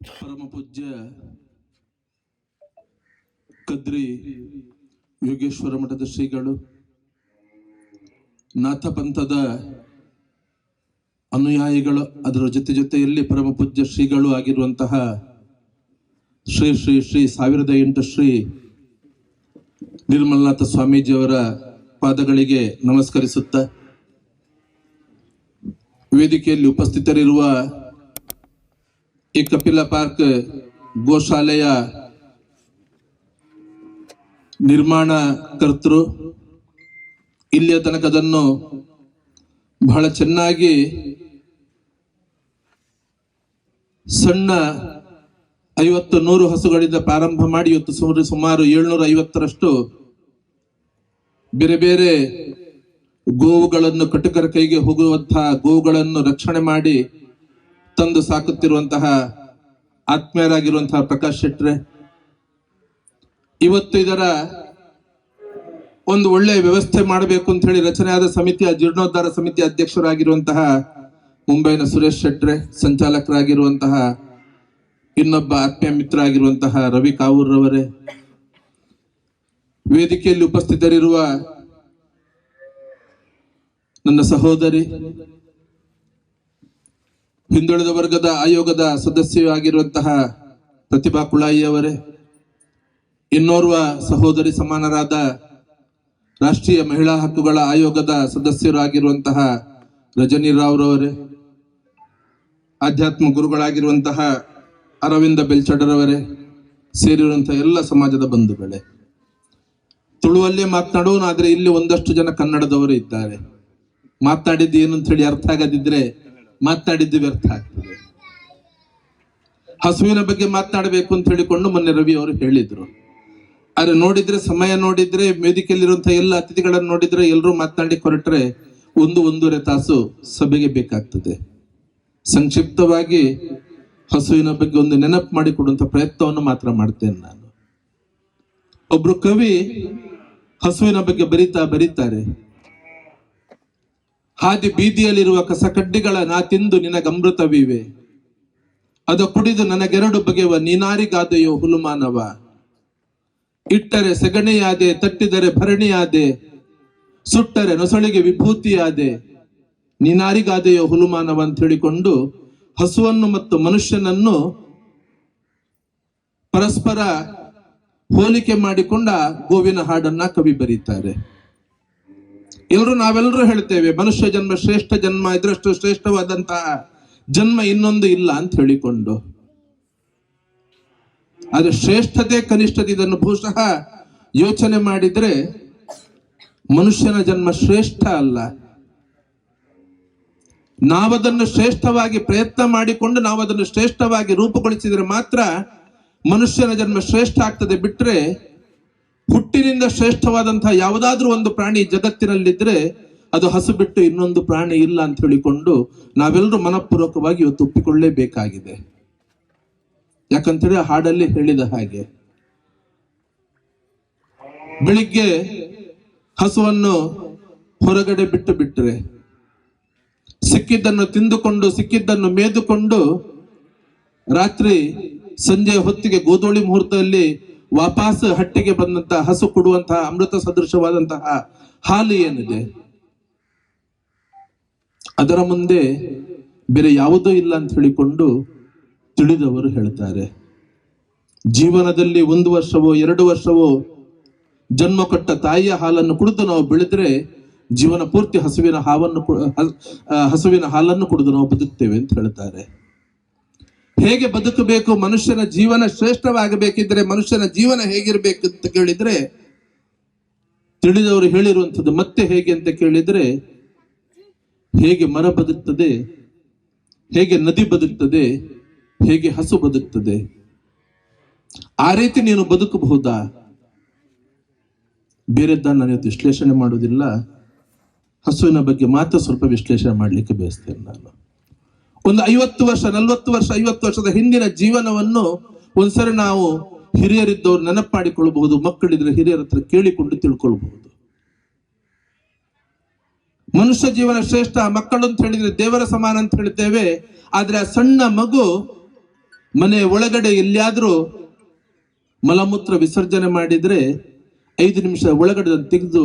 ಪರಮ ಪೂಜ್ಯ ಕದ್ರಿ ಯೋಗೇಶ್ವರ ಮಠದ ಶ್ರೀಗಳು, ನಾಥ ಪಂಥದ ಅನುಯಾಯಿಗಳು, ಅದರ ಜೊತೆಯಲ್ಲಿ ಪರಮ ಪೂಜ್ಯ ಶ್ರೀಗಳು ಆಗಿರುವಂತಹ ಶ್ರೀ ಶ್ರೀ ಶ್ರೀ 1008 ಶ್ರೀ ನಿರ್ಮಲನಾಥ ಸ್ವಾಮೀಜಿಯವರ ಪಾದಗಳಿಗೆ ನಮಸ್ಕರಿಸುತ್ತ, ವೇದಿಕೆಯಲ್ಲಿ ಉಪಸ್ಥಿತರಿರುವ ಈ ಕಪಿಲ ಪಾರ್ಕ್ ಗೋಶಾಲೆಯ ನಿರ್ಮಾಣ ಕರ್ತರು, ಇಲ್ಲಿಯ ತನಕ ಅದನ್ನು ಬಹಳ ಚೆನ್ನಾಗಿ ಸಣ್ಣ 50-100 ಹಸುಗಳಿಂದ ಪ್ರಾರಂಭ ಮಾಡಿ ಇವತ್ತು ಸುಮಾರು 750ರಷ್ಟು ಬೇರೆ ಬೇರೆ ಗೋವುಗಳನ್ನು, ಕಟುಕರ ಕೈಗೆ ಹೋಗುವಂತಹ ಗೋವುಗಳನ್ನು ರಕ್ಷಣೆ ಮಾಡಿ ತಂದು ಸಾಕುತ್ತಿರುವಂತಹ ಆತ್ಮೀಯರಾಗಿರುವಂತಹ ಪ್ರಕಾಶ್ ಶೆಟ್ರೆ, ಇವತ್ತು ಇದರ ಒಂದು ಒಳ್ಳೆಯ ವ್ಯವಸ್ಥೆ ಮಾಡಬೇಕು ಅಂತ ಹೇಳಿ ರಚನೆಯಾದ ಸಮಿತಿಯ ಜೀರ್ಣೋದ್ಧಾರ ಸಮಿತಿ ಅಧ್ಯಕ್ಷರಾಗಿರುವಂತಹ ಮುಂಬೈನ ಸುರೇಶ್ ಶೆಟ್ರೆ, ಸಂಚಾಲಕರಾಗಿರುವಂತಹ ಇನ್ನೊಬ್ಬ ಆತ್ಮೀಯ ಮಿತ್ರ ಆಗಿರುವಂತಹ ರವಿ ಕಾವೂರ್ ರವರೇ, ವೇದಿಕೆಯಲ್ಲಿ ಉಪಸ್ಥಿತರಿರುವ ನನ್ನ ಸಹೋದರಿ, ಹಿಂದುಳಿದ ವರ್ಗದ ಆಯೋಗದ ಸದಸ್ಯರು ಆಗಿರುವಂತಹ ಪ್ರತಿಭಾ ಕುಳಾಯಿಯವರೇ, ಇನ್ನೋರ್ವ ಸಹೋದರಿ ಸಮಾನರಾದ ರಾಷ್ಟ್ರೀಯ ಮಹಿಳಾ ಹಕ್ಕುಗಳ ಆಯೋಗದ ಸದಸ್ಯರಾಗಿರುವಂತಹ ರಜನಿ ರಾವ್ರವರೇ, ಆಧ್ಯಾತ್ಮ ಗುರುಗಳಾಗಿರುವಂತಹ ಅರವಿಂದ ಬೆಲ್ಚಡರವರೇ, ಸೇರಿರುವಂತಹ ಎಲ್ಲ ಸಮಾಜದ ಬಂಧುಗಳೇ, ತುಳುವಲ್ಲೇ ಮಾತನಾಡೋನು, ಆದ್ರೆ ಇಲ್ಲಿ ಒಂದಷ್ಟು ಜನ ಕನ್ನಡದವರೇ ಇದ್ದಾರೆ. ಮಾತನಾಡಿದ್ದು ಏನು ಅಂತ ಹೇಳಿ ಅರ್ಥ ಆಗದಿದ್ರೆ ಮಾತನಾಡಿದ್ದು ವ್ಯರ್ಥ ಆಗ್ತದೆ. ಹಸುವಿನ ಬಗ್ಗೆ ಮಾತನಾಡಬೇಕು ಅಂತ ಹೇಳಿಕೊಂಡು ಮೊನ್ನೆ ರವಿ ಅವರು ಹೇಳಿದ್ರು. ಆದ್ರೆ ನೋಡಿದ್ರೆ, ಸಮಯ ನೋಡಿದ್ರೆ, ವೇದಿಕೆಯಲ್ಲಿರುವಂತಹ ಎಲ್ಲ ಅತಿಥಿಗಳನ್ನು ನೋಡಿದ್ರೆ, ಎಲ್ಲರೂ ಮಾತನಾಡಿ ಹೊರಟ್ರೆ 1-1.5 ತಾಸು ಸಭೆಗೆ ಬೇಕಾಗ್ತದೆ. ಸಂಕ್ಷಿಪ್ತವಾಗಿ ಹಸುವಿನ ಬಗ್ಗೆ ಒಂದು ನೆನಪು ಮಾಡಿಕೊಡುವಂತ ಪ್ರಯತ್ನವನ್ನು ಮಾತ್ರ ಮಾಡ್ತೇನೆ ನಾನು. ಒಬ್ರು ಕವಿ ಹಸುವಿನ ಬಗ್ಗೆ ಬರೀತಾರೆ, ಹಾದಿ ಬೀದಿಯಲ್ಲಿರುವ ಕಸಕಡ್ಡಿಗಳ ನಾ ತಿಂದು ನಿನಗಮೃತವಿವೆ, ಅದ ಕುಡಿದು ನನಗೆರಡು ಬಗೆವ ನೀನಾರಿಗಾದೆಯೋ ಹುಲುಮಾನವ, ಇಟ್ಟರೆ ಸೆಗಣಿಯಾದೆ, ತಟ್ಟಿದರೆ ಭರಣಿಯಾದೆ, ಸುಟ್ಟರೆ ನೊಸಳಿಗೆ ವಿಭೂತಿಯಾದೆ, ನೀನಾರಿಗಾದೆಯೋ ಹುಲುಮಾನವ ಅಂತ ಹೇಳಿಕೊಂಡು ಹಸುವನ್ನು ಮತ್ತು ಮನುಷ್ಯನನ್ನು ಪರಸ್ಪರ ಹೋಲಿಕೆ ಮಾಡಿಕೊಂಡ ಗೋವಿನ ಹಾಡನ್ನ ಕವಿ ಬರೀತಾರೆ. ನಾವೆಲ್ಲರೂ ಹೇಳ್ತೇವೆ, ಮನುಷ್ಯ ಜನ್ಮ ಶ್ರೇಷ್ಠ ಜನ್ಮ, ಇದರಷ್ಟು ಶ್ರೇಷ್ಠವಾದಂತಹ ಜನ್ಮ ಇನ್ನೊಂದು ಇಲ್ಲ ಅಂತ ಹೇಳಿಕೊಂಡು. ಆದ್ರೆ ಶ್ರೇಷ್ಠತೆ ಕನಿಷ್ಠತೆ ಇದನ್ನು ಬಹುಶಃ ಯೋಚನೆ ಮಾಡಿದ್ರೆ ಮನುಷ್ಯನ ಜನ್ಮ ಶ್ರೇಷ್ಠ ಅಲ್ಲ. ನಾವದನ್ನು ಶ್ರೇಷ್ಠವಾಗಿ ಪ್ರಯತ್ನ ಮಾಡಿಕೊಂಡು ನಾವು ಅದನ್ನು ಶ್ರೇಷ್ಠವಾಗಿ ರೂಪುಗೊಳಿಸಿದ್ರೆ ಮಾತ್ರ ಮನುಷ್ಯನ ಜನ್ಮ ಶ್ರೇಷ್ಠ ಆಗ್ತದೆ. ಬಿಟ್ರೆ ಹುಟ್ಟಿನಿಂದ ಶ್ರೇಷ್ಠವಾದಂತಹ ಯಾವುದಾದ್ರೂ ಒಂದು ಪ್ರಾಣಿ ಜಗತ್ತಿನಲ್ಲಿದ್ರೆ ಅದು ಹಸು ಬಿಟ್ಟು ಇನ್ನೊಂದು ಪ್ರಾಣಿ ಇಲ್ಲ ಅಂತ ಹೇಳಿಕೊಂಡು ನಾವೆಲ್ಲರೂ ಮನಪೂರ್ವಕವಾಗಿ ಇವತ್ತು ಒಪ್ಪಿಕೊಳ್ಳೇಬೇಕಾಗಿದೆ. ಯಾಕಂತೇಳಿ ಹಾಡಲ್ಲಿ ಹೇಳಿದ ಹಾಗೆ, ಬೆಳಿಗ್ಗೆ ಹಸುವನ್ನು ಹೊರಗಡೆ ಬಿಟ್ಟರೆ ಸಿಕ್ಕಿದ್ದನ್ನು ತಿಂದುಕೊಂಡು, ಸಿಕ್ಕಿದ್ದನ್ನು ಮೇದುಕೊಂಡು, ರಾತ್ರಿ ಸಂಜೆ ಹೊತ್ತಿಗೆ ಗೋಧೂಳಿ ಮುಹೂರ್ತದಲ್ಲಿ ವಾಪಸ್ ಹಟ್ಟಿಗೆ ಬಂದಂತಹ ಹಸು ಕೊಡುವಂತಹ ಅಮೃತ ಸದೃಶವಾದಂತಹ ಹಾಲು ಏನಿದೆ, ಅದರ ಮುಂದೆ ಬೇರೆ ಯಾವುದೂ ಇಲ್ಲ ಅಂತ ಹೇಳಿಕೊಂಡು ತಿಳಿದವರು ಹೇಳ್ತಾರೆ. ಜೀವನದಲ್ಲಿ 1 ವರ್ಷವೋ 2 ವರ್ಷವೋ ಜನ್ಮ ಕೊಟ್ಟ ತಾಯಿಯ ಹಾಲನ್ನು ಕುಡಿದು ನಾವು ಬೆಳೆದ್ರೆ ಜೀವನ ಪೂರ್ತಿ ಹಸುವಿನ ಹಾಲನ್ನು ಕುಡಿದು ನಾವು ಬದುಕ್ತೇವೆ ಅಂತ ಹೇಳ್ತಾರೆ. ಹೇಗೆ ಬದುಕಬೇಕು, ಮನುಷ್ಯನ ಜೀವನ ಶ್ರೇಷ್ಠವಾಗಬೇಕಿದ್ರೆ ಮನುಷ್ಯನ ಜೀವನ ಹೇಗಿರ್ಬೇಕು ಅಂತ ಕೇಳಿದ್ರೆ ತಿಳಿದವರು ಹೇಳಿರುವಂಥದ್ದು ಮತ್ತೆ ಹೇಗೆ ಅಂತ ಕೇಳಿದ್ರೆ, ಹೇಗೆ ಮರ ಬದುಕ್ತದೆ, ಹೇಗೆ ನದಿ ಬದುಕ್ತದೆ, ಹೇಗೆ ಹಸು ಬದುಕ್ತದೆ, ಆ ರೀತಿ ನೀನು ಬದುಕಬಹುದಾ? ಬೇರೆದ್ದನ್ನು ನಾನು ಇವತ್ತು ವಿಶ್ಲೇಷಣೆ ಮಾಡುವುದಿಲ್ಲ. ಹಸುವಿನ ಬಗ್ಗೆ ಮಾತ್ರ ಸ್ವಲ್ಪ ವಿಶ್ಲೇಷಣೆ ಮಾಡಲಿಕ್ಕೆ ಬಯಸ್ತೇನೆ ನಾನು. ಒಂದು 50 ವರ್ಷ 40 ವರ್ಷ 50 ವರ್ಷದ ಹಿಂದಿನ ಜೀವನವನ್ನು ಒಂದ್ಸರಿ ನಾವು ಹಿರಿಯರಿದ್ದವ್ರು ನೆನಪಾಡಿಕೊಳ್ಳಬಹುದು, ಮಕ್ಕಳಿದ್ರೆ ಹಿರಿಯರ ಹತ್ರ ಕೇಳಿಕೊಂಡು ತಿಳ್ಕೊಳ್ಬಹುದು. ಮನುಷ್ಯ ಜೀವನ ಶ್ರೇಷ್ಠ, ಮಕ್ಕಳು ಅಂತ ಹೇಳಿದ್ರೆ ದೇವರ ಸಮಾನ ಅಂತ ಹೇಳ್ತೇವೆ. ಆದ್ರೆ ಆ ಸಣ್ಣ ಮಗು ಮನೆ ಒಳಗಡೆ ಎಲ್ಲಿಯಾದ್ರೂ ಮಲಮೂತ್ರ ವಿಸರ್ಜನೆ ಮಾಡಿದ್ರೆ 5 ನಿಮಿಷ ಒಳಗಡೆ ತೆಗೆದು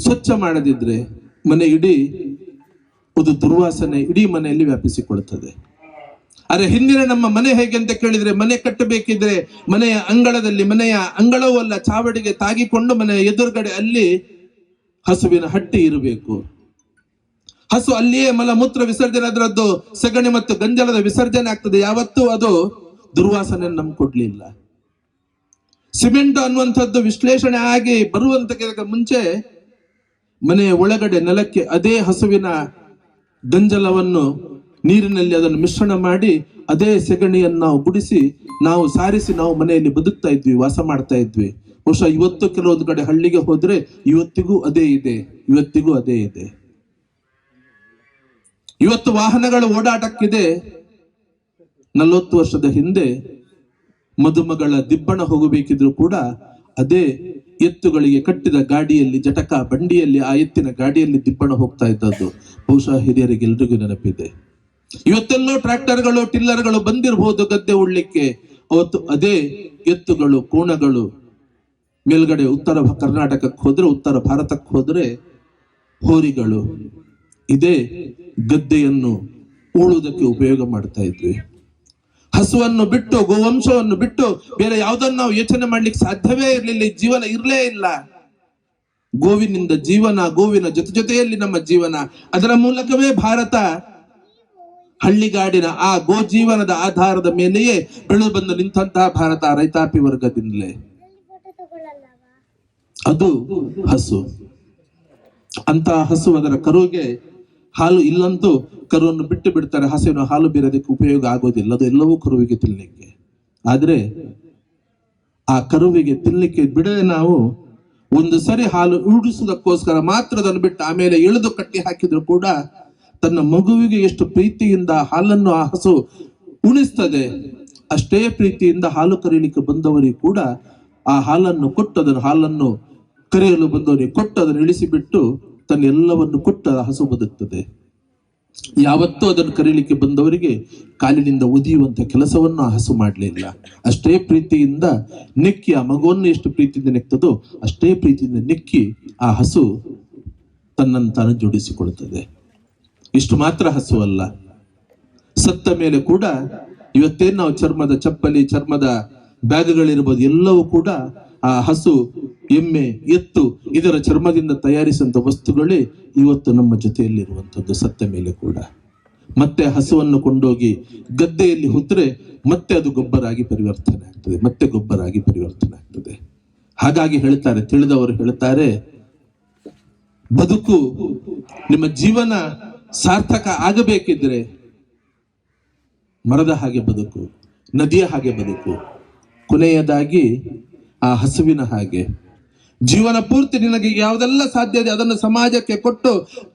ಸ್ವಚ್ಛ ಮಾಡದಿದ್ರೆ ಮನೆ ಇಡೀ ಒಂದು ದುರ್ವಾಸನೆ ಇಡೀ ಮನೆಯಲ್ಲಿ ವ್ಯಾಪಿಸಿಕೊಳ್ಳುತ್ತದೆ. ಆದ್ರೆ ಹಿಂದಿನ ನಮ್ಮ ಮನೆ ಹೇಗೆ ಅಂತ ಕೇಳಿದ್ರೆ, ಮನೆ ಕಟ್ಟಬೇಕಿದ್ರೆ ಮನೆಯ ಅಂಗಳದಲ್ಲಿ, ಮನೆಯ ಅಂಗಳವೂ ಅಲ್ಲ ಚಾವಡಿಗೆ ತಾಗಿಕೊಂಡು ಮನೆಯ ಎದುರುಗಡೆ ಅಲ್ಲಿ ಹಸುವಿನ ಹಟ್ಟಿ ಇರಬೇಕು. ಹಸು ಅಲ್ಲಿಯೇ ಮಲಮೂತ್ರ ವಿಸರ್ಜನೆ, ಅದರದ್ದು ಸಗಣಿ ಮತ್ತು ಗಂಜಲದ ವಿಸರ್ಜನೆ ಆಗ್ತದೆ. ಯಾವತ್ತೂ ಅದು ದುರ್ವಾಸನೆ ನಮ್ಗೆ ಕೊಡ್ಲಿಲ್ಲ. ಸಿಮೆಂಟ್ ಅನ್ನುವಂಥದ್ದು ವಿಶ್ಲೇಷಣೆ ಆಗಿ ಬರುವಂತ ಮುಂಚೆ ಮನೆಯ ಒಳಗಡೆ ನೆಲಕ್ಕೆ ಅದೇ ಹಸುವಿನ ಗಂಜಲವನ್ನು ನೀರಿನಲ್ಲಿ ಅದನ್ನು ಮಿಶ್ರಣ ಮಾಡಿ ಅದೇ ಸೆಗಣಿಯನ್ನು ನಾವು ಗುಡಿಸಿ ನಾವು ಸಾರಿಸಿ ನಾವು ಮನೆಯಲ್ಲಿ ಬದುಕ್ತಾ ಇದ್ವಿ, ವಾಸ ಮಾಡ್ತಾ ಇದ್ವಿ. ಬಹುಶಃ ಇವತ್ತು ಕೆಲವೊಂದು ಕಡೆ ಹಳ್ಳಿಗೆ ಹೋದ್ರೆ ಇವತ್ತಿಗೂ ಅದೇ ಇದೆ, ಇವತ್ತಿಗೂ ಅದೇ ಇದೆ. ಇವತ್ತು ವಾಹನಗಳ ಓಡಾಟಕ್ಕಿದೆ. 40 ವರ್ಷದ ಹಿಂದೆ ಮದುಮಗಳ ದಿಬ್ಬಣ ಹೋಗಬೇಕಿದ್ರು ಕೂಡ ಅದೇ ಎತ್ತುಗಳಿಗೆ ಕಟ್ಟಿದ ಗಾಡಿಯಲ್ಲಿ, ಜಟಕ ಬಂಡಿಯಲ್ಲಿ, ಆ ಎತ್ತಿನ ಗಾಡಿಯಲ್ಲಿ ದಿಬ್ಬಣ ಹೋಗ್ತಾ ಇದ್ದದ್ದು ಬಹುಶಃ ಹಿರಿಯರಿಗೆ ಎಲ್ರಿಗೂ ನೆನಪಿದೆ. ಇವತ್ತೆಲ್ಲೋ ಟ್ರ್ಯಾಕ್ಟರ್ಗಳು, ಟಿಲ್ಲರ್ಗಳು ಬಂದಿರಬಹುದು ಗದ್ದೆ ಉಳ್ಳಿಕ್ಕೆ. ಅವತ್ತು ಅದೇ ಎತ್ತುಗಳು, ಕೋಣಗಳು ಮೇಲ್ಗಡೆ ಉತ್ತರ ಕರ್ನಾಟಕಕ್ಕೆ ಹೋದ್ರೆ, ಉತ್ತರ ಭಾರತಕ್ಕೆ ಹೋದ್ರೆ ಹೋರಿಗಳು ಇದೇ ಗದ್ದೆಯನ್ನು ಉಳುವುದಕ್ಕೆ ಉಪಯೋಗ ಮಾಡ್ತಾ ಇದ್ವಿ. ಹಸುವನ್ನು ಬಿಟ್ಟು, ಗೋವಂಶವನ್ನು ಬಿಟ್ಟು ಬೇರೆ ಯಾವುದನ್ನು ನಾವು ಯೋಚನೆ ಮಾಡ್ಲಿಕ್ಕೆ ಸಾಧ್ಯವೇ ಇರಲಿಲ್ಲ. ಜೀವನ ಇರಲೇ ಇಲ್ಲ. ಗೋವಿನಿಂದ ಜೀವನ, ಗೋವಿನ ಜೊತೆಯಲ್ಲಿ ನಮ್ಮ ಜೀವನ. ಅದರ ಮೂಲಕವೇ ಭಾರತ ಹಳ್ಳಿಗಾಡಿನ ಆ ಗೋ ಜೀವನದ ಆಧಾರದ ಮೇಲೆಯೇ ಬೆಳೆದು ಬಂದು ನಿಂತಹ ಭಾರತ ರೈತಾಪಿ ವರ್ಗದಿಂದಲೇ. ಅದು ಹಸು. ಅಂತ ಹಸು, ಅದರ ಕರುವಿಗೆ ಹಾಲು ಇಲ್ಲಂತೂ ಕರುವನ್ನು ಬಿಟ್ಟು ಬಿಡ್ತಾರೆ. ಹಸುವಿನ ಹಾಲು ಬೇರೆದಕ್ಕೆ ಉಪಯೋಗ ಆಗೋದಿಲ್ಲ, ಅದು ಎಲ್ಲವೂ ಕರುವಿಗೆ ತಿನ್ನಲಿಕ್ಕೆ. ಆದ್ರೆ ಆ ಕರುವಿಗೆ ತಿನ್ನಲಿಕ್ಕೆ ಬಿಡದೆ ನಾವು ಒಂದು ಸರಿ ಹಾಲು ಉಡಿಸುವುದಕ್ಕೋಸ್ಕರ ಮಾತ್ರ ಅದನ್ನು ಬಿಟ್ಟು ಆಮೇಲೆ ಎಳೆದು ಕಟ್ಟಿ ಹಾಕಿದ್ರು ಕೂಡ ತನ್ನ ಮಗುವಿಗೆ ಎಷ್ಟು ಪ್ರೀತಿಯಿಂದ ಹಾಲನ್ನು ಆ ಹಸು ಉಣಿಸ್ತದೆ, ಅಷ್ಟೇ ಪ್ರೀತಿಯಿಂದ ಹಾಲು ಕರೀಲಿಕ್ಕೆ ಬಂದವರಿಗೆ ಕೂಡ ಆ ಹಾಲನ್ನು ಕೊಟ್ಟು, ಅದನ್ನು ಹಾಲನ್ನು ಕರೆಯಲು ಬಂದವರಿಗೆ ಕೊಟ್ಟು ಅದನ್ನು ಇಳಿಸಿಬಿಟ್ಟು ತನ್ನ ಎಲ್ಲವನ್ನು ಕೊಟ್ಟು ಆ ಹಸು ಬದುಕ್ತದೆ. ಯಾವತ್ತೂ ಅದನ್ನು ಕರೀಲಿಕ್ಕೆ ಬಂದವರಿಗೆ ಕಾಲಿನಿಂದ ಒದಿಯುವಂತ ಕೆಲಸವನ್ನು ಆ ಹಸು ಮಾಡಲಿಲ್ಲ. ಅಷ್ಟೇ ಪ್ರೀತಿಯಿಂದ ನೆಕ್ಕಿ, ಆ ಮಗುವನ್ನು ಎಷ್ಟು ಪ್ರೀತಿಯಿಂದ ನೆಕ್ತದೋ ಅಷ್ಟೇ ಪ್ರೀತಿಯಿಂದ ನೆಕ್ಕಿ ಆ ಹಸು ತನ್ನನ್ನು ತಾನು ಜೋಡಿಸಿಕೊಳ್ತದೆ. ಇಷ್ಟು ಮಾತ್ರ ಹಸು ಅಲ್ಲ, ಸತ್ತ ಮೇಲೆ ಕೂಡ ಇವತ್ತೇನು ನಾವು ಚರ್ಮದ ಚಪ್ಪಲಿ, ಚರ್ಮದ ಬ್ಯಾಗ್ಗಳಿರ್ಬೋದು, ಎಲ್ಲವೂ ಕೂಡ ಆ ಹಸು, ಎಮ್ಮೆ, ಎತ್ತು ಇದರ ಚರ್ಮದಿಂದ ತಯಾರಿಸಿದಂತ ವಸ್ತುಗಳೇ ಇವತ್ತು ನಮ್ಮ ಜೊತೆಯಲ್ಲಿರುವಂಥದ್ದು. ಸತ್ತ ಮೇಲೆ ಕೂಡ ಮತ್ತೆ ಹಸುವನ್ನು ಕೊಂಡೋಗಿ ಗದ್ದೆಯಲ್ಲಿ ಹುತ್ತರೆ ಮತ್ತೆ ಅದು ಗೊಬ್ಬರ ಆಗಿ ಪರಿವರ್ತನೆ ಆಗ್ತದೆ, ಮತ್ತೆ ಗೊಬ್ಬರ ಆಗಿ ಪರಿವರ್ತನೆ ಆಗ್ತದೆ. ಹಾಗಾಗಿ ಹೇಳ್ತಾರೆ, ತಿಳಿದವರು ಹೇಳ್ತಾರೆ, ಬದುಕು, ನಿಮ್ಮ ಜೀವನ ಸಾರ್ಥಕ ಆಗಬೇಕಿದ್ರೆ ಮರದ ಹಾಗೆ ಬದುಕು, ನದಿಯ ಹಾಗೆ ಬದುಕು, ಕೊನೆಯದಾಗಿ ಆ ಹಸುವಿನ ಹಾಗೆ ಜೀವನ ಪೂರ್ತಿ ನಿನಗೆ ಯಾವುದೆಲ್ಲ ಸಾಧ್ಯ ಇದೆ ಅದನ್ನು ಸಮಾಜಕ್ಕೆ ಕೊಟ್ಟು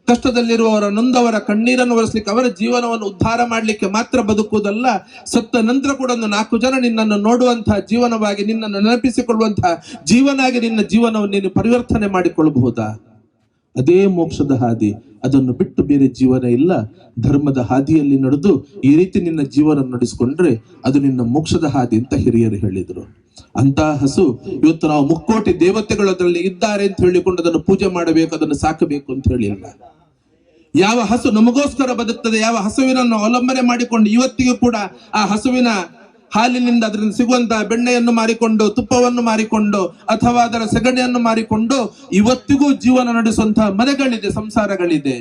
ಕಷ್ಟದಲ್ಲಿರುವವರ, ನೊಂದವರ ಕಣ್ಣೀರನ್ನು ಒರೆಸ್ಲಿಕ್ಕೆ, ಅವರ ಜೀವನವನ್ನು ಉದ್ಧಾರ ಮಾಡಲಿಕ್ಕೆ ಮಾತ್ರ ಬದುಕುವುದಲ್ಲ, ಸತ್ತ ನಂತರ ಕೂಡ ಒಂದು 4 ಜನ ನಿನ್ನನ್ನು ನೋಡುವಂತಹ ಜೀವನವಾಗಿ, ನಿನ್ನನ್ನು ನೆನಪಿಸಿಕೊಳ್ಳುವಂತಹ ಜೀವನಾಗಿ ನಿನ್ನ ಜೀವನವನ್ನು ನೀನು ಪರಿವರ್ತನೆ ಮಾಡಿಕೊಳ್ಳಬಹುದಾ? ಅದೇ ಮೋಕ್ಷದ ಹಾದಿ. ಅದನ್ನು ಬಿಟ್ಟು ಬೇರೆ ಜೀವನ ಇಲ್ಲ. ಧರ್ಮದ ಹಾದಿಯಲ್ಲಿ ನಡೆದು ಈ ರೀತಿ ನಿನ್ನ ಜೀವನ ನಡೆಸಿಕೊಂಡ್ರೆ ಅದು ನಿನ್ನ ಮೋಕ್ಷದ ಹಾದಿ ಅಂತ ಹಿರಿಯರು ಹೇಳಿದ್ರು. ಅಂತ ಹಸು ಇವತ್ತು ನಾವು ಮುಕ್ಕೋಟಿ ದೇವತೆಗಳು ಅದರಲ್ಲಿ ಇದ್ದಾರೆ ಅಂತ ಹೇಳಿಕೊಂಡು ಅದನ್ನು ಪೂಜೆ ಮಾಡಬೇಕು, ಅದನ್ನು ಸಾಕಬೇಕು ಅಂತ ಹೇಳಿಲ್ಲ. ಯಾವ ಹಸು ನಮಗೋಸ್ಕರ ಬದುಕ್ತದೆ, ಯಾವ ಹಸುವಿನನ್ನು ಅವಲಂಬನೆ ಮಾಡಿಕೊಂಡು ಇವತ್ತಿಗೂ ಕೂಡ ಆ ಹಸುವಿನ ಹಾಲಿನಿಂದ ಅದರಿಂದ ಸಿಗುವಂತಹ ಬೆಣ್ಣೆಯನ್ನು ಮಾರಿಕೊಂಡು, ತುಪ್ಪವನ್ನು ಮಾರಿಕೊಂಡು, ಅಥವಾ ಅದರ ಸಗಣಿಯನ್ನು ಮಾರಿಕೊಂಡು ಇವತ್ತಿಗೂ ಜೀವನ ನಡೆಸುವಂತಹ ಮನೆಗಳಿದೆ, ಸಂಸಾರಗಳಿದೆ.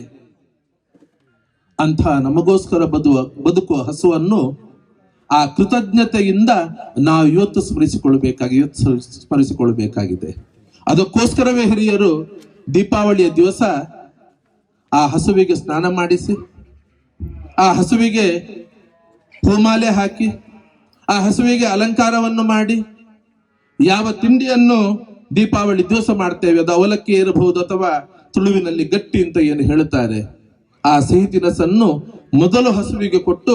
ಅಂಥ ನಮಗೋಸ್ಕರ ಬದುಕುವ ಹಸುವನ್ನು ಆ ಕೃತಜ್ಞತೆಯಿಂದ ನಾವು ಇವತ್ತು ಸ್ಮರಿಸಿಕೊಳ್ಳಬೇಕಾಗಿದೆ. ಅದಕ್ಕೋಸ್ಕರವೇ ಹಿರಿಯರು ದೀಪಾವಳಿಯ ದಿವಸ ಆ ಹಸುವಿಗೆ ಸ್ನಾನ ಮಾಡಿಸಿ, ಆ ಹಸುವಿಗೆ ಹೂಮಾಲೆ ಹಾಕಿ, ಆ ಹಸುವಿಗೆ ಅಲಂಕಾರವನ್ನು ಮಾಡಿ, ಯಾವ ತಿಂಡಿಯನ್ನು ದೀಪಾವಳಿ ದಿವಸ ಮಾಡ್ತೇವೆ, ಅದು ಅವಲಕ್ಕಿ ಇರಬಹುದು ಅಥವಾ ತುಳುವಿನಲ್ಲಿ ಗಟ್ಟಿ ಅಂತ ಏನು ಹೇಳುತ್ತಾರೆ, ಆ ಸಿಹಿ ತಿನಸನ್ನು ಮೊದಲು ಹಸುವಿಗೆ ಕೊಟ್ಟು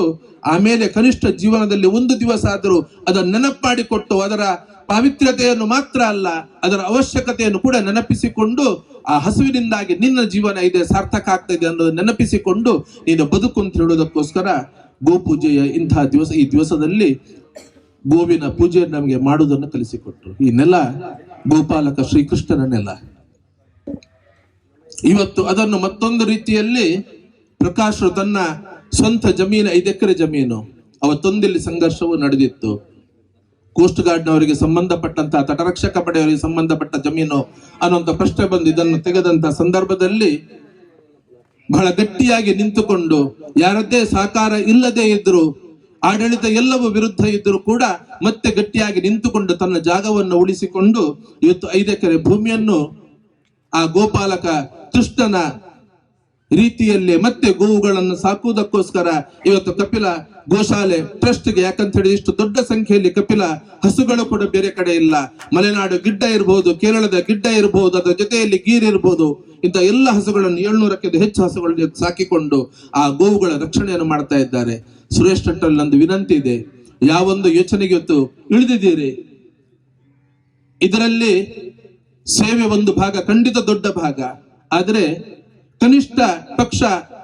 ಆಮೇಲೆ ಕನಿಷ್ಠ ಜೀವನದಲ್ಲಿ ಒಂದು ದಿವಸ ಆದರೂ ಅದನ್ನು ನೆನಪು ಮಾಡಿಕೊಟ್ಟು, ಅದರ ಪಾವಿತ್ರ್ಯತೆಯನ್ನು ಮಾತ್ರ ಅಲ್ಲ ಅದರ ಅವಶ್ಯಕತೆಯನ್ನು ಕೂಡ ನೆನಪಿಸಿಕೊಂಡು, ಆ ಹಸುವಿನಿಂದಾಗಿ ನಿನ್ನ ಜೀವನ ಇದೆ, ಸಾರ್ಥಕ ಆಗ್ತಾ ಇದೆ ಅನ್ನೋದು ನೆನಪಿಸಿಕೊಂಡು ನೀನು ಬದುಕು ಅಂತ ಹೇಳೋದಕ್ಕೋಸ್ಕರ ಗೋಪೂಜೆಯ ಇಂತಹ ದಿವಸ, ಈ ದಿವಸದಲ್ಲಿ ಗೋವಿನ ಪೂಜೆಯನ್ನು ನಮಗೆ ಮಾಡುವುದನ್ನು ಕಲಿಸಿಕೊಟ್ರು. ಈ ನೆಲ ಗೋಪಾಲಕ ಶ್ರೀಕೃಷ್ಣನ ನೆಲ. ಇವತ್ತು ಅದನ್ನು ಮತ್ತೊಂದು ರೀತಿಯಲ್ಲಿ ಪ್ರಕಾಶರು ತನ್ನ ಸ್ವಂತ ಜಮೀನು, 5 ಎಕರೆ ಜಮೀನು, ಅವತ್ತೊಂದಿಲ್ಲಿ ಸಂಘರ್ಷವು ನಡೆದಿತ್ತು. ಕೋಸ್ಟ್ ಗಾರ್ಡ್ನವರಿಗೆ ಸಂಬಂಧಪಟ್ಟಂತಹ, ತಟರಕ್ಷಕ ಪಡೆಯವರಿಗೆ ಸಂಬಂಧಪಟ್ಟ ಜಮೀನು ಅನ್ನುವಂಥ ಪ್ರಶ್ನೆ ಬಂದು ಇದನ್ನು ತೆಗೆದಂತಹ ಸಂದರ್ಭದಲ್ಲಿ ಬಹಳ ಗಟ್ಟಿಯಾಗಿ ನಿಂತುಕೊಂಡು, ಯಾರದ್ದೇ ಸಹಕಾರ ಇಲ್ಲದೆ ಇದ್ರು, ಆಡಳಿತ ಎಲ್ಲವೂ ವಿರುದ್ಧ ಇದ್ದರೂ ಕೂಡ ಮತ್ತೆ ಗಟ್ಟಿಯಾಗಿ ನಿಂತುಕೊಂಡು ತನ್ನ ಜಾಗವನ್ನು ಉಳಿಸಿಕೊಂಡು ಇವತ್ತು 5 ಎಕರೆ ಭೂಮಿಯನ್ನು ಆ ಗೋಪಾಲಕ ಕೃಷ್ಣನ ರೀತಿಯಲ್ಲಿ ಮತ್ತೆ ಗೋವುಗಳನ್ನು ಸಾಕುವುದಕ್ಕೋಸ್ಕರ ಇವತ್ತು ಕಪಿಲ ಗೋಶಾಲೆ ಟ್ರಸ್ಟ್ಗೆ, ಯಾಕಂತ ಹೇಳಿದ್ರೆ ಇಷ್ಟು ದೊಡ್ಡ ಸಂಖ್ಯೆಯಲ್ಲಿ ಕಪಿಲ ಹಸುಗಳು ಕೂಡ ಬೇರೆ ಕಡೆ ಇಲ್ಲ. ಮಲೆನಾಡು ಗಿಡ್ಡ ಇರಬಹುದು, ಕೇರಳದ ಗಿಡ್ಡ ಇರಬಹುದು, ಅದರ ಜೊತೆಯಲ್ಲಿ ಗೀರ್ ಇರಬಹುದು, ಇಂಥ ಎಲ್ಲ ಹಸುಗಳನ್ನು 700ಕ್ಕಿಂತ ಹೆಚ್ಚು ಹಸುಗಳನ್ನು ಸಾಕಿಕೊಂಡು ಆ ಗೋವುಗಳ ರಕ್ಷಣೆಯನ್ನು ಮಾಡ್ತಾ ಇದ್ದಾರೆ. ಸುರೇಶ್ ಟಂಟಲ್ ನಂದು ವಿನಂತಿ ಇದೆ, ಯಾವೊಂದು ಯೋಚನೆಗೆ ಇವತ್ತು ಇಳಿದಿದ್ದೀರಿ, ಇದರಲ್ಲಿ ಸೇವೆ ಒಂದು ಭಾಗ, ಖಂಡಿತ ದೊಡ್ಡ ಭಾಗ, ಆದ್ರೆ ಕನಿಷ್ಠ ಪಕ್ಷ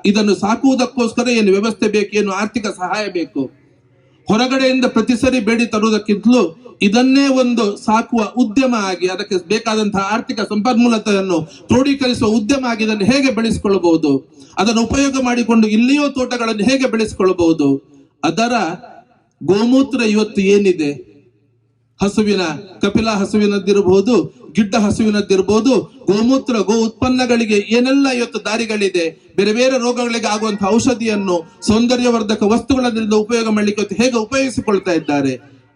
ಇದನ್ನು ಸಾಕುವುದಕ್ಕೋಸ್ಕರ ಏನು ವ್ಯವಸ್ಥೆ ಬೇಕು, ಏನು ಆರ್ಥಿಕ ಸಹಾಯ ಬೇಕು. ಹೊರಗಡೆಯಿಂದ ಪ್ರತಿ ಸರಿ ಬೇಡಿ ತರುವುದಕ್ಕಿಂತಲೂ ಇದನ್ನೇ ಒಂದು ಸಾಕುವ ಉದ್ಯಮ ಆಗಿ, ಅದಕ್ಕೆ ಬೇಕಾದಂತಹ ಆರ್ಥಿಕ ಸಂಪನ್ಮೂಲತೆಯನ್ನು ಕ್ರೋಢೀಕರಿಸುವ ಉದ್ಯಮ ಆಗಿ ಇದನ್ನು ಹೇಗೆ ಬೆಳೆಸಿಕೊಳ್ಳಬಹುದು, ಅದನ್ನು ಉಪಯೋಗ ಮಾಡಿಕೊಂಡು ಇಲ್ಲಿಯೋ ತೋಟಗಳನ್ನು ಹೇಗೆ ಬೆಳೆಸಿಕೊಳ್ಳಬಹುದು, ಅದರ ಗೋಮೂತ್ರ ಇವತ್ತು ಏನಿದೆ, ಹಸುವಿನ, ಕಪಿಲ ಹಸುವಿನದ್ದಿರಬಹುದು, ಗಿಡ್ಡ ಹಸುವಿನದ್ದಿರಬಹುದು, ಗೋಮೂತ್ರ, ಗೋ ಉತ್ಪನ್ನಗಳಿಗೆ ಏನೆಲ್ಲ ಇವತ್ತು ದಾರಿಗಳಿದೆ, ಬೇರೆ ಬೇರೆ ರೋಗಗಳಿಗೆ ಆಗುವಂತಹ ಔಷಧಿಯನ್ನು, ಸೌಂದರ್ಯವರ್ಧಕ ವಸ್ತುಗಳಿಂದ ಉಪಯೋಗ ಮಾಡಲಿಕ್ಕೆ ಇವತ್ತು ಹೇಗೆ ಉಪಯೋಗಿಸಿಕೊಳ್ತಾ ಇದ್ದಾರೆ,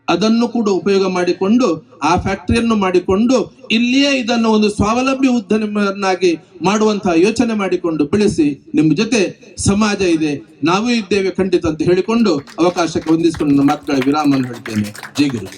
ಅದನ್ನು ಕೂಡ ಉಪಯೋಗ ಮಾಡಿಕೊಂಡು ಆ ಫ್ಯಾಕ್ಟರಿಯನ್ನು ಮಾಡಿಕೊಂಡು ಇಲ್ಲಿಯೇ ಇದನ್ನು ಒಂದು ಸ್ವಾವಲಂಬಿ ಉದ್ಯಮವನ್ನಾಗಿ ಮಾಡುವಂತಹ ಯೋಚನೆ ಮಾಡಿಕೊಂಡು ಬೆಳೆಸಿ. ನಿಮ್ಮ ಜೊತೆ ಸಮಾಜ ಇದೆ, ನಾವು ಇದ್ದೇವೆ ಖಂಡಿತ ಅಂತ ಹೇಳಿಕೊಂಡು ಅವಕಾಶಕ್ಕೆ ಹೊಂದಿಸಿಕೊಂಡು ನನ್ನ ಮಾತುಗಳ ವಿರಾಮವನ್ನು ಹೇಳ್ತೇನೆ. ಜೈ ಗುರು.